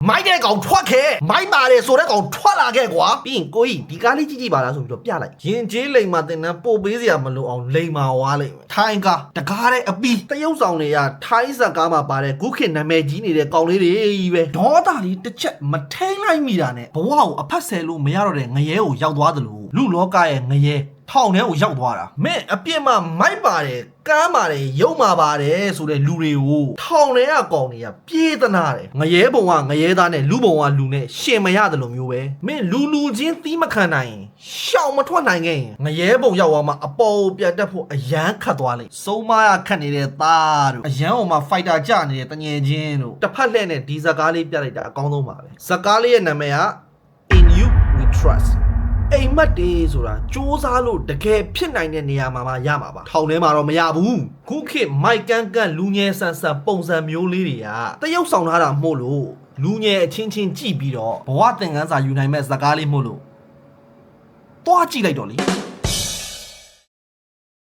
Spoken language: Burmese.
မိုက်တဲ့ကောင်ထွက်ခဲ့မိုက်ပါတယ်ဆိုတဲ့ကောင်ထွက်လာခဲ့ကွာပြီးရင်ကိုကြီးဒီကားလေးကြည့်ကြည့်ပါလားဆိုပြီးတော့ပြလိုက်ရင်ကျေးလိမ်မှာတင်တန်းပို့ပေးစရာမလိုအောင်လိမ်မာဝါလိမ့်မယ်ထိုင်းကားတကားတဲ့အပီးတရုပ်ဆောင်တွေကထိုင်းဇက်ကားမှာပါတဲ့ခုခေတ်နာမည်ကြီးနေတဲ့ကောင်လေးတွေကြီးပဲဒေါသလေးတစ်ချက်မထိန်လိုက်မိတာနဲ့ဘဝကိုအဖက်ဆယ်လို့မရတော့တဲ့ငရဲကိုရောက်သွားသလိုလူလောကရဲ့ငရဲထောင်ထဲကိုရောက်သွားတာမင်းအပြစ်မှမိုက်ပါတယ်ကမ်းပါတယ်ရုံမာပါတယ်ဆိုတဲ့လူတွေကိုထောင်ထဲကကောင်တွေကပြေးသနာတယ်ငရဲဘုံကငရဲသားနဲ့လူဘုံကလူနဲ့ရှင်မရတယ်လို့မျိုးပဲမင်းလူချင်းသီးမခံနိုင်ရင်ရှောင်မထွက်နိုင်ခဲ့ရင်ငရဲဘုံရောက်သွားမှအပေါ်ပြတ်တက်ဖို့အရန်ခတ်သွားလိမ့်စုံမရခတ်နေတဲ့သားတို့အရန်အောင်မှဖိုက်တာကြနေတဲ့တငယ်ချင်းတို့တစ်ဖက်လှည့်နဲ့ဒီဇကားလေးပြလိုက်တာအကောင်းဆုံးပါပဲဇကားလေးရဲ့နာမည်က In You We Trustအိမ်မက်တေးဆိုတာစူးစားလို့တကယ်ဖြစ်နိုင်တဲ့နေရာမှာရမှာပါထောင်ထဲမှာတော့မရဘူးခုခေတ်မိုက်ကန့်လူငယ်ဆန်ဆန်ပုံစံမျိုးလေးတွေကတရုပ်ဆောင်ထားတာမို့လို့လူငယ်အချင်းချင်းကြည့်ပြီးတော့ဘဝသင်ခန်းစာယူနိုင်မဲ့ဇာကားလေးမို့လို့တွားကြည့်လိုက်တော့လေ